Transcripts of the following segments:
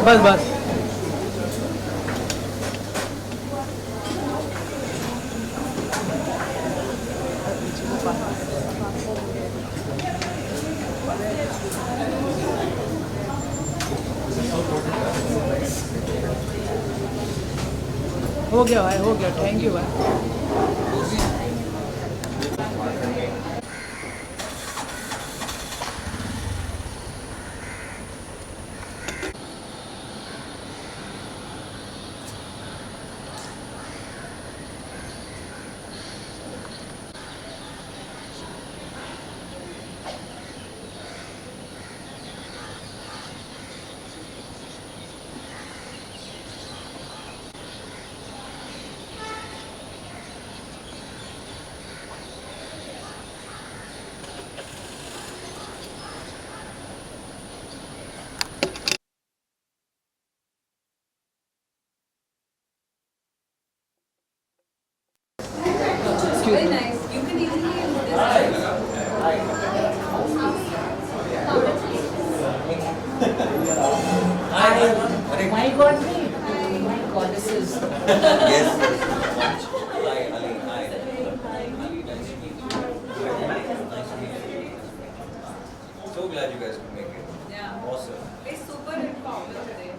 बस बस हो गया भाई, हो गया। थैंक यू भाई। Very nice. You can easily use this. My God, my goddesses. Yes. Hi, Ali. Hi. Ali, nice to meet you. Nice to meet you. So glad you guys could make it. Yeah. Awesome. It's super informal today.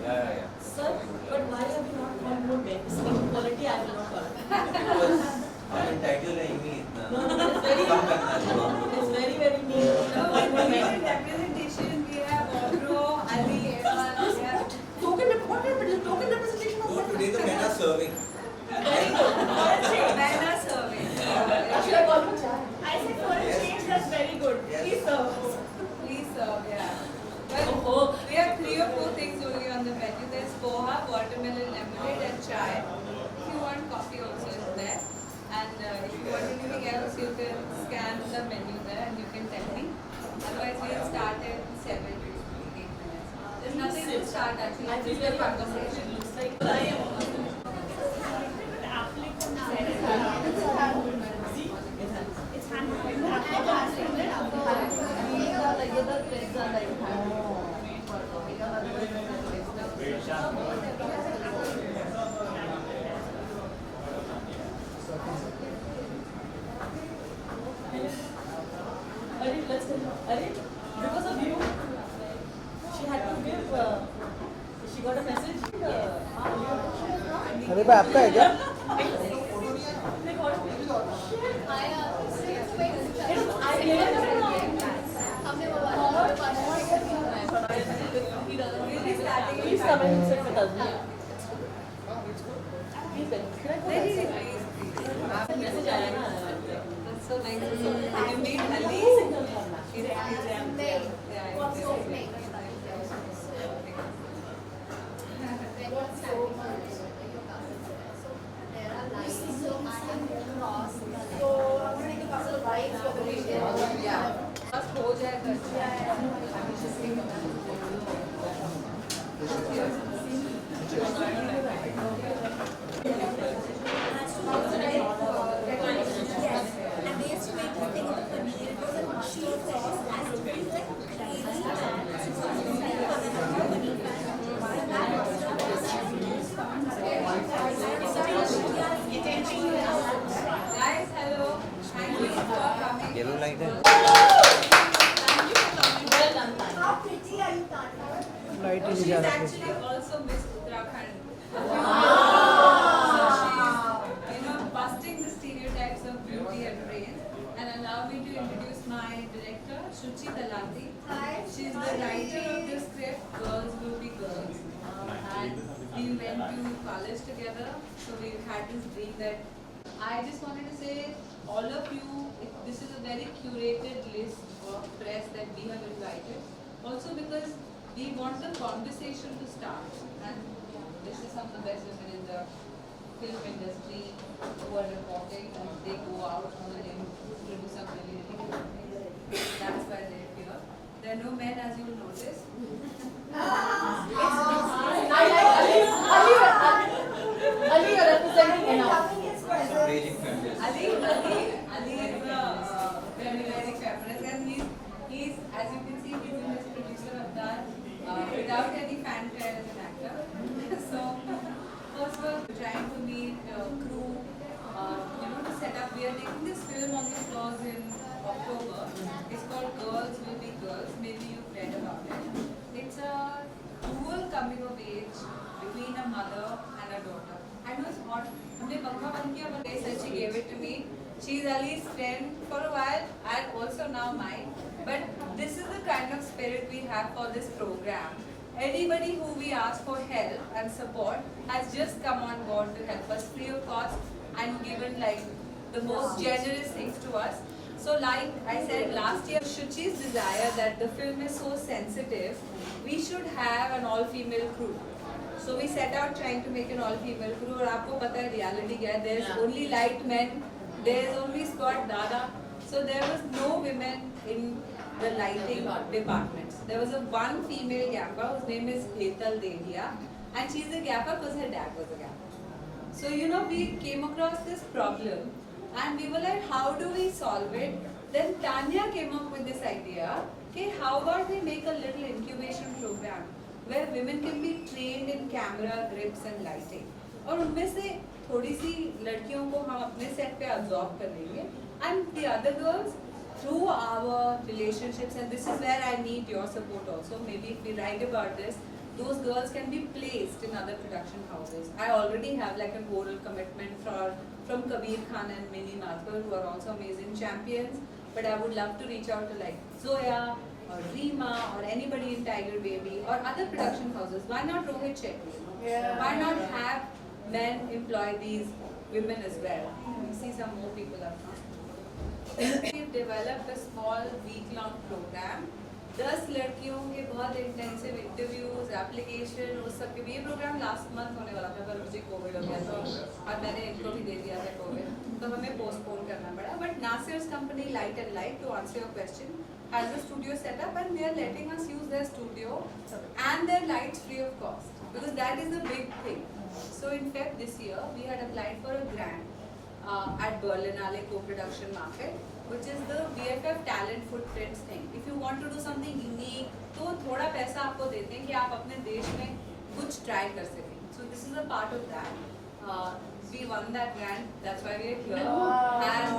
Yeah. Sir, but why have you not called more men? Equality, I will not call. Because I'm entitled नहीं मी इतना. No, it's very, कम करना है लोगों को. it's very, very neat. No, we have representation. We have Obro, Ali, everyone. We have Token representation of No, what? today the men are serving. Very good. men are serving. Should I call him Chai? I said for a change, that's very good. Yes. Please serve. Please serve, yeah. Well, we have 3 or 4 things only on the menu. There's poha, watermelon lemonade, and chai. If you want coffee, also is there. And if you want anything else, you can scan the menu there and you can tell me. Otherwise, we'll start at 7 to 8 minutes. There's nothing to start actually. I feel It's very just a conversation. conversation. Looks like I am. It's because of you, she had to give. She got a message. अरे भाई आपका है क्या? Please come and sit with us. Please, Please. message आया ना. That's so nice. You meet Ali. She's हो जाएगा. Guys, hello. Thank you for coming. Yellow light है. well done. लाइट ही नहीं She's जा रहा है। actually also Miss Uttarakhand. So she's, busting the stereotypes of beauty and brain. And allow me to introduce my director, Shudh. She's the writer of the script, Girls Will Be Girls. And we went to college together, so we had this dream that I just wanted to say, all of you, this is a very curated list of press that we have invited. Also because we want the conversation to start. And this is some of the best women in the film industry who are reporting and they go out on a limb to do some really, really good things. That's why they're here. There are no men, as you will notice. Ali, you're representing enough. Raging feminist. Ali is very, very feminist, and he's, as you can see, he's in his producer avatar. Without any fanfare as an actor. So first we're trying to meet crew, to set up. We are taking this film on the floors in October. It's called Girls Will Be Girls. Maybe you've read about it. It's a dual coming of age between a mother and a daughter. I know it's hot. हमने पंखा बंद किया, but said she gave it to me. She's Ali's friend for a while and also now mine. But this is the kind of spirit we have for this program. Anybody who we ask for help and support has just come on board to help us free of cost and given like the most generous things to us. So like I said last year, Shuchi's desire that the film is so sensitive, we should have an all-female crew. So we set out trying to make an all-female crew. और आपको पता है reality क्या है? There's only light men. There's only Scott Dada. So there was no women in the lighting departments. There was a one female gaffer whose name is Hetal Dedia, and she's a gaffer because her dad was a gaffer. So we came across this problem, and we were like, how do we solve it? Then Tanya came up with this idea. Okay, how about we make a little incubation program where women can be trained in camera, grips, and lighting. और उनमें से थोड़ी सी लड़कियों को हम अपने set पे absorb कर लेंगे, and the other girls through our relationships, and this is where I need your support also. Maybe if we write about this, those girls can be placed in other production houses. I already have like an oral commitment from Kabir Khan and Mini Mathur, who are also amazing champions. But I would love to reach out to like Zoya or Reema or anybody in Tiger Baby or other production houses. Why not Rohit Shetty? Yeah. Why not have men employ these women as well? We see some more people are now. We've developed a small week-long program. 10 लड़कियों के बहुत intensive interviews, application, उस सब के भी ये program last month होने वाला था, पर मुझे COVID हो गया तो और मैंने इनको भी दे दिया था COVID, तो हमें postpone करना पड़ा. But Nasir's company Light and Light, to answer your question, has a studio set up and they are letting us use their studio and their lights free of cost, because that is the big thing. So in fact this year we had applied for a grant at Berlinale co-production market, which is the VFF talent footprints thing. If you want to do something unique, तो थोड़ा पैसा आपको देते हैं कि आप अपने देश में कुछ try कर सकें. So this is a part of that. We won that grant. That's why we are here. And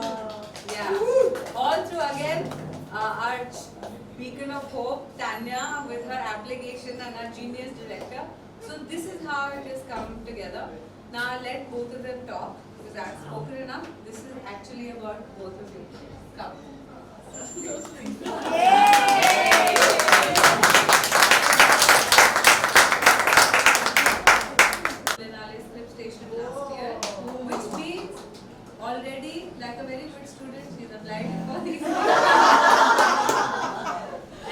yeah, all through again our beacon of hope, Tanya, with her application and our genius director. So this is how it has come together. Now I'll let both of them talk, because I've spoken enough. This is actually about both of you. Come. Berlinale script station last year, which means already, like a very good student, she's applied for these.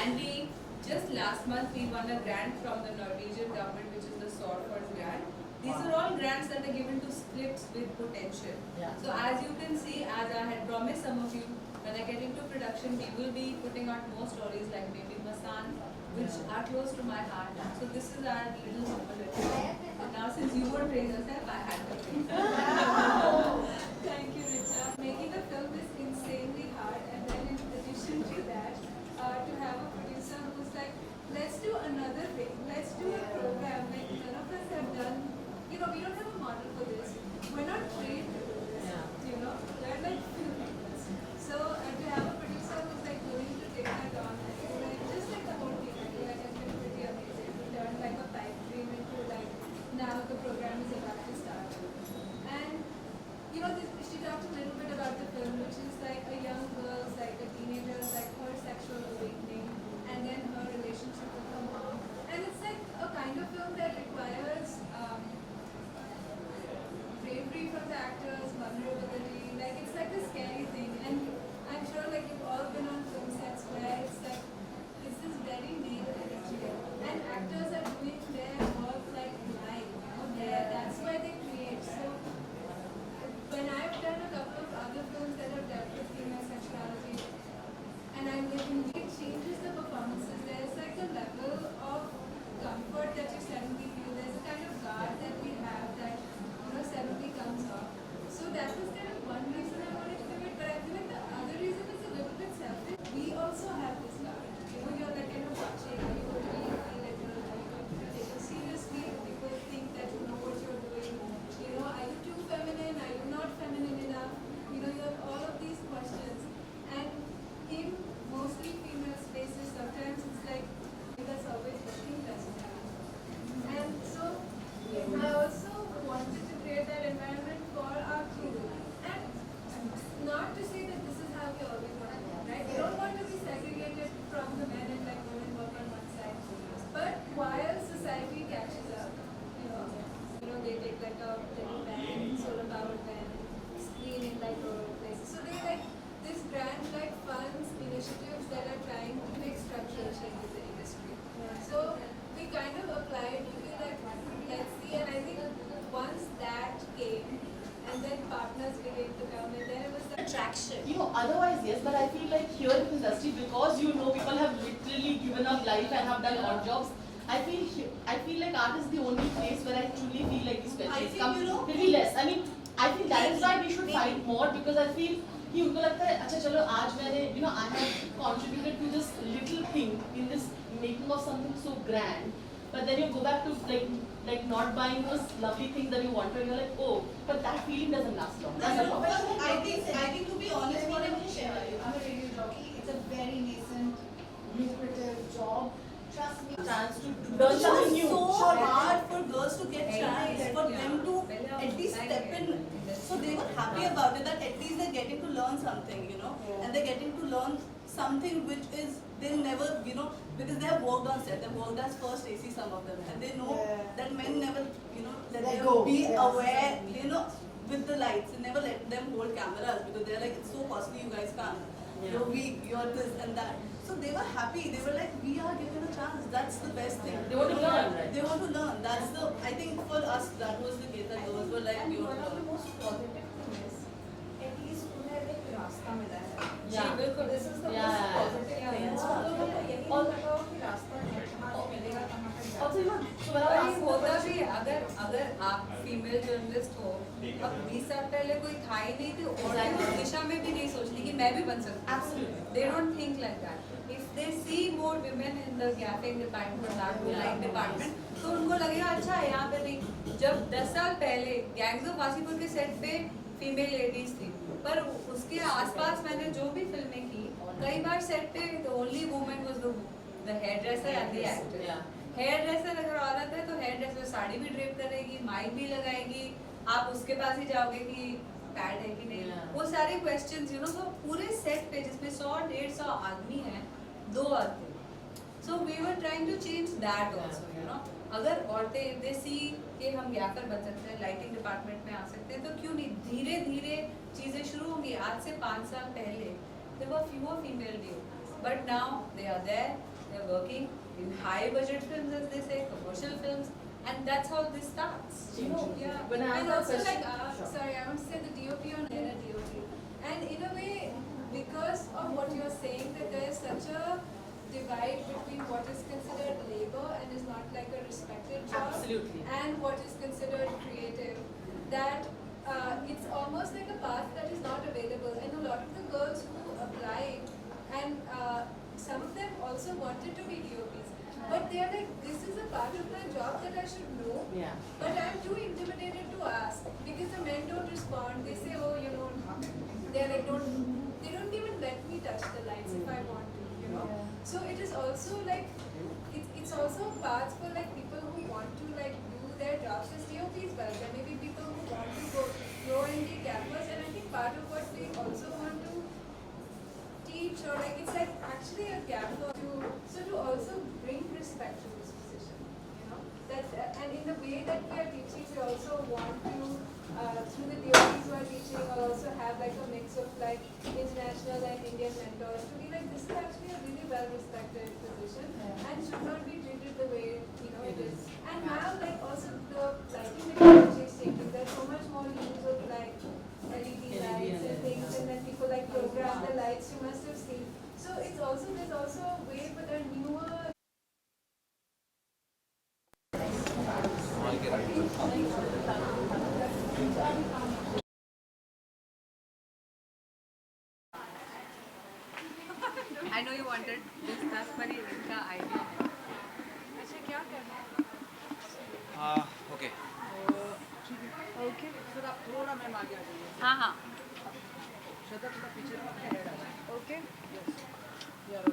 And we just last month we won a grant from the Norwegian government, which is the Swordford grant. These are all grants that are given to scripts with potential. So as you can see, as I had promised some of you, when I get into production, we will be putting out more stories like Baby Masan, which are close to my heart. So this is our little symbol. And now since you won't praise yourself, I had to praise. Thank you, Richa. Making a film is insanely hard, and then in addition to that, to have a producer who's like, let's do another thing, let's do a program like none of us have done. We don't have a model for this. We're not trained to do this. We're like filmmakers. So to have a producer who's like willing to take that on, I feel like just like the whole team, I feel like it's been pretty amazing. We turned like a pipe dream into like now the program is about to start. And she talked a little bit about the film, which is like a young girl's, like a teenager's, like her sexual awakening, and then her relationship with her mom. And it's like a kind of film that requires bravery from the actors, vulnerability. Like it's like a scary thing, and I'm sure like you've all been on film sets where it's like this is very male energy, and actors are doing their work like live. That's why they create. So when I've done a couple of other films that have dealt with female sexuality, and it changes the performances. There's like a level of comfort that you suddenly feel. There's a kind of guard that we have that suddenly comes off. So little van, solar powered van, screen in like rural places. So they like this grand like funds initiatives that are trying to make structural change in the industry. So we kind of applied to be like, let's see, and I think once that came, and then partners began to come, and then it was the Attraction. You know, otherwise yes, but I feel like here in the industry, because you know people have literally given up life and have done odd jobs. I feel like art is the only place where I truly feel like these I questions think, come you know, really less. I mean, I think that is why we should fight more, because I feel कि उनको लगता है अच्छा चलो आज मैंने you know I have contributed to this little thing in this making of something so grand, but then you go back to like not buying those lovely things that you wanted and you're like, oh, but that feeling doesn't last long. That's the problem. I think to be honest, I'm a radio jockey. It's a very nascent, lucrative job. Trust me. Chance to It learn was something new. so hard for girls to get chance, for them to at least step in. So they were happy about it, that at least they're getting to learn something, you know, and they're getting to learn something which is they'll never, you know, because they have worked on set, they've worked as first AC, some of them, and they know that men never, you know, that they will be aware, you know, with the lights, and never let them hold cameras because they're like, it's so costly, you guys can't. You're weak, you're this and that. So they were happy. They were like, we are given a chance. That's the best thing. They want to learn, right? They want to learn. That's the. I think for us that was the case. That girls were like, we want to learn. most positive thing is, at least उन्हें एक रास्ता मिला है. Yeah. बिल्कुल. This is the Yeah. most positive thing. So लोगों को यही नहीं लगा कि रास्ता कहाँ मिलेगा कहाँ पे जाएगा. Also, you know, so when I और was ये होता भी है, अगर आप फीमेल जर्नलिस्ट हो, अब 20 साल पहले कोई था ही नहीं तो और उस दिशा में भी नहीं सोचती कि मैं भी बन सकती हूँ. Absolutely. They don't think like that. If they see more women in the gaffing department, art light department, तो उनको लगेगा अच्छा यहाँ पे नहीं. जब 10 साल पहले गैंग्स ऑफ वासीपुर के सेट पे फीमेल लेडीज थी, पर उसके आसपास मैंने जो भी फिल्में की, कई बार सेट पे the only woman was the hairdresser and the actor. Yeah. Hairdresser अगर औरत है तो हेयर ड्रेसर साड़ी भी ड्रेप करेगी, माइक भी लगाएगी, आप उसके पास ही जाओगे कि पैड है कि नहीं. वो सारे क्वेश्चंस यू नो, तो पूरे सेट पे जिसमें 100-150 आदमी हैं, 2 औरतें. So we were trying to change that also, you know. अगर औरतें दे सी कि हम गैफर बन सकते हैं, लाइटिंग डिपार्टमेंट में आ सकते हैं, तो क्यों नहीं. धीरे धीरे चीज़ें शुरू होंगी. आज से 5 साल पहले there were fewer female DOPs, but now they are there, they are working in high budget films, as they say, commercial films, and that's how this starts. you know, Yeah, when I and asked also that like, question, sure. sorry, I want to say the DOP on then a DOP. And in a way, because of what you're saying, that there is such a divide between what is considered labor and is not like a respected job, Absolutely. and what is considered creative, that it's almost like a path that is not available. And a lot of the girls who applied, and some of them also wanted to be DOPs, but they are like, this is a part of my job that I should know. Yeah. But I'm too intimidated to ask because the men don't respond. They say, oh, you know, they're like, they don't even let me touch the lights if I want to, you know. So it is also like, it's also a path for like people who want to like do their jobs as DOPs, but there may be people who want to go and be gaffers, and I think part of what we also want to teach, or like it's like actually a gaffer to also bring respect to this position, you know. That and in the way that we are teaching, we also want to through the DOPs who are teaching, also have like a mix of like international and Indian mentors to be like, this is actually a really well respected position and should not be treated the way you know it is. And now like also the lighting technology is changing. There's so much more use of like LED lights and things, and then people like program the lights. You must have seen. So it's also there's also a way for the newer. I know you wanted this stuff, but इनका idea है. अच्छा क्या करना है? Okay. Okay. Sir आप थोड़ा ma'am आगे आ जाइए. हाँ हाँ. श्रद्धा थोड़ा पीछे हेड आ जाइए. Okay. यस. यार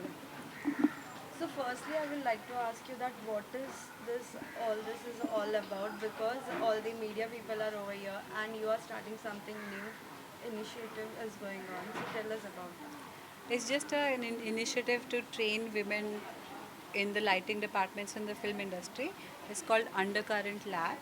So firstly, I would like to ask you that what is this is all about, because all the media people are over here and you are starting something new, initiative is going on. So tell us about that. It's just an initiative to train women in the lighting departments in the film industry. It's called Undercurrent Lab.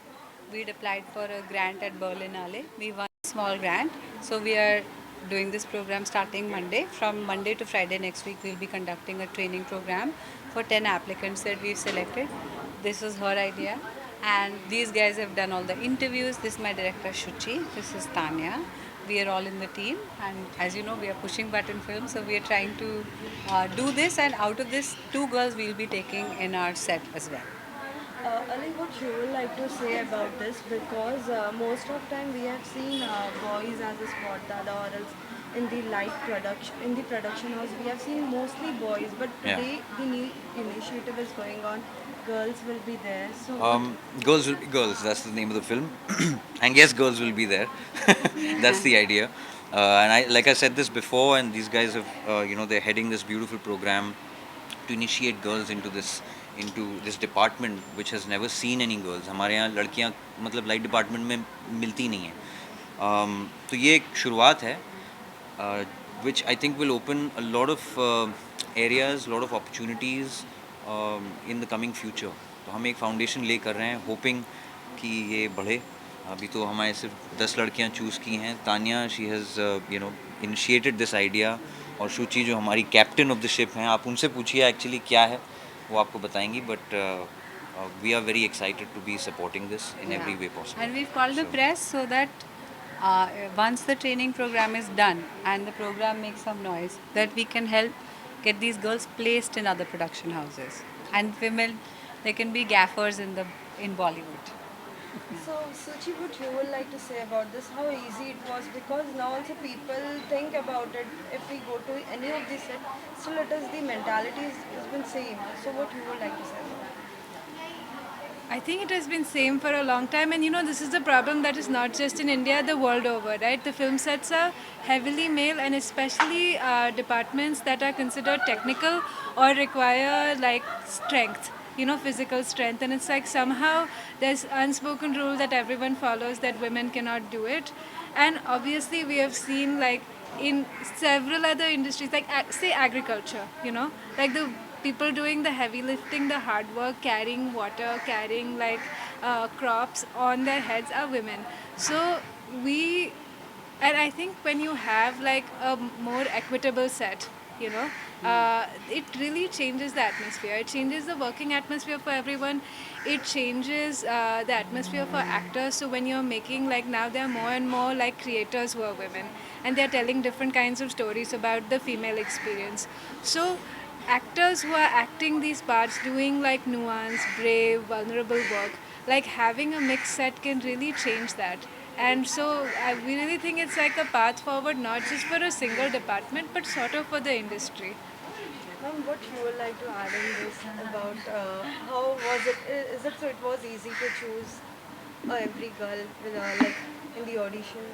we'd applied for a grant at Berlinale. We won a small grant. So we are doing this program starting Monday. From Monday to Friday next week, we'll be conducting a training program for 10 applicants that we've selected. This was her idea. And these guys have done all the interviews. This is my director, Shuchi. This is Tanya. We are all in the team, and as you know, we are pushing button film, so we are trying to do this, and out of this, 2 girls we'll be taking in our set as well. Ali, what you would like to say about this? Because most of time we have seen boys as a sport dada, or else in the light production, in the production house, we have seen mostly boys. But today the new initiative is going on. Girls will be there. So Girls will be girls. That's the name of the film, and yes, girls will be there. That's the idea. And like I said this before, and these guys have, they're heading this beautiful program to initiate girls into this department which has never seen any girls. हमारे यहाँ लड़कियाँ मतलब light department में मिलती नहीं हैं. तो ये एक शुरुआत है, which I think will open a lot of areas, a lot of opportunities in the coming future. तो हम एक फाउंडेशन ले कर रहे हैं, होपिंग कि ये बढ़े. अभी तो हमारे सिर्फ 10 लड़कियां चूज़ की हैं. Tania, she has initiated this idea, और शुचि जो हमारी कैप्टन ऑफ द शिप हैं, आप उनसे पूछिए एक्चुअली क्या है, वो आपको बताएंगी. But we are very excited to be supporting this in every way possible. And we've called the press so that once the training program is done and the program makes some noise, that we can help get these girls placed in other production houses. And women, they can be gaffers in Bollywood. So, Suchi, what you would like to say about this? How easy it was? Because now also people think about it. If we go to any of the set, still it is the mentality has been same. So, what you would like to say about it? I think it has been same for a long time, and this is the problem that is not just in India, the world over, right? The film sets are heavily male, and especially departments that are considered technical or require like strength, physical strength, and it's like somehow there's unspoken rule that everyone follows that women cannot do it. And obviously we have seen like in several other industries, like say agriculture, like the people doing the heavy lifting, the hard work, carrying water, carrying like crops on their heads are women. So and I think when you have like a more equitable set, it really changes the atmosphere. It changes the working atmosphere for everyone. It changes the atmosphere for actors. So when you're making, like now there are more and more like creators who are women, and they're telling different kinds of stories about the female experience. So actors who are acting these parts, doing like nuanced, brave, vulnerable work, like having a mixed set can really change that. And so we really think it's like a path forward, not just for a single department, but sort of for the industry. Ma'am, what you would like to add in this about how was it? Is it so it was easy to choose every girl like in the audition?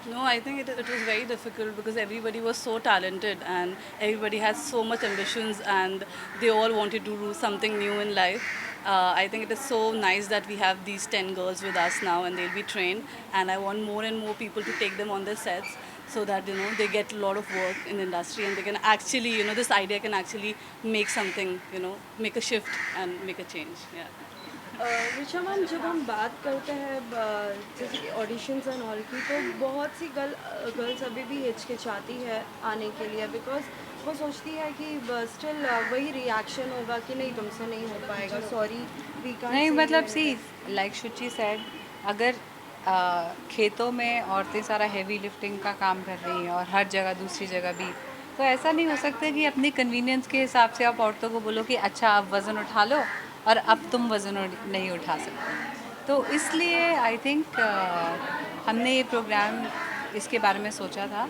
No, I think it was very difficult because everybody was so talented and everybody has so much ambitions and they all wanted to do something new in life. I think it is so nice that we have these 10 girls with us now and they'll be trained, and I want more and more people to take them on their sets so that they get a lot of work in the industry and they can actually, this idea can actually make something, make a shift and make a change. Yeah. Richa ma'am, जब हम बात करते हैं जैसे कि auditions and all की, तो बहुत सी गर्ल्स अभी भी हिचकिचाती है आने के लिए, बिकॉज वो सोचती है कि स्टिल वही रिएक्शन होगा कि नहीं तुमसे नहीं हो पाएगा, सॉरी वी कांट. नहीं मतलब सी लाइक शुचि सेड, अगर खेतों में औरतें सारा हेवी लिफ्टिंग का काम कर रही हैं और हर जगह दूसरी जगह भी, तो ऐसा नहीं हो सकता कि अपनी कन्वीनियंस के हिसाब से आप औरतों को बोलो कि अच्छा आप वज़न उठा लो और अब तुम वज़न नहीं उठा सकते. तो इसलिए आई थिंक हमने ये प्रोग्राम इसके बारे में सोचा था.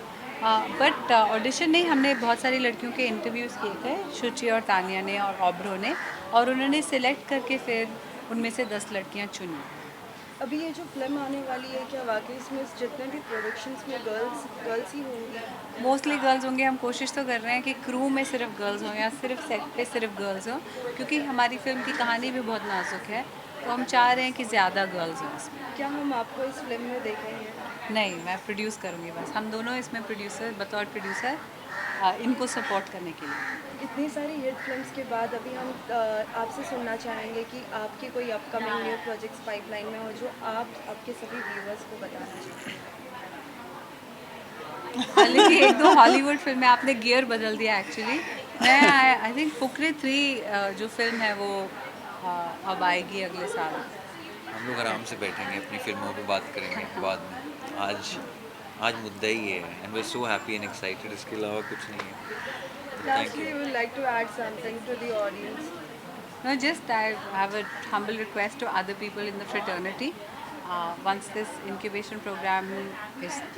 बट ऑडिशन नहीं, हमने बहुत सारी लड़कियों के इंटरव्यूज़ किए थे, शुचि और तानिया ने और ऑब्रो ने, और उन्होंने सिलेक्ट करके फिर उनमें से 10 लड़कियां चुनी. अभी ये जो फिल्म आने वाली है, क्या वाकई इसमें जितने भी प्रोडक्शंस में गर्ल्स ही होंगी? मोस्टली गर्ल्स होंगे. हम कोशिश तो कर रहे हैं कि क्रू में सिर्फ गर्ल्स हों या सिर्फ सेट पे सिर्फ गर्ल्स हों, क्योंकि हमारी फिल्म की कहानी भी बहुत नाजुक है, तो हम चाह रहे हैं कि ज़्यादा गर्ल्स हों इसमें. क्या हम आपको इस फिल्म में देखेंगे? नहीं, मैं प्रोड्यूस करूँगी बस. हम दोनों इसमें प्रोड्यूसर, बतौर प्रोड्यूसर इनको सपोर्ट करने के लिए। इतनी सारी हिट फिल्म्स के बाद अभी हम आपसे सुनना चाहेंगे कि आपके कोई अपकमिंग न्यू प्रोजेक्ट्स पाइपलाइन में हो जो आप आपके सभी व्यूअर्स को बताना चाहें। हालांकि एक दो हॉलीवुड फिल्में आपने गियर बदल दिया एक्चुअली। मैं आई थिंक फुकरे 3 जो फिल्म है वो अब आएगी अगले साल। हम लोग आराम से बैठेंगे, अपनी फिल्मों पे बात करेंगे बाद में। आज आज मुद्दा ही है and we are so happy and excited, इसके अलावा कुछ नहीं है। Thank Lastly, you. we would like to add something to the audience. No, just I have a humble request to other people in the fraternity. Once this incubation program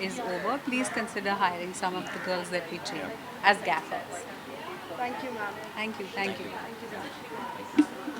is over, please consider hiring some of the girls that we train as gaffers. Thank you, ma'am. Thank you. Thank you. Thank you so much.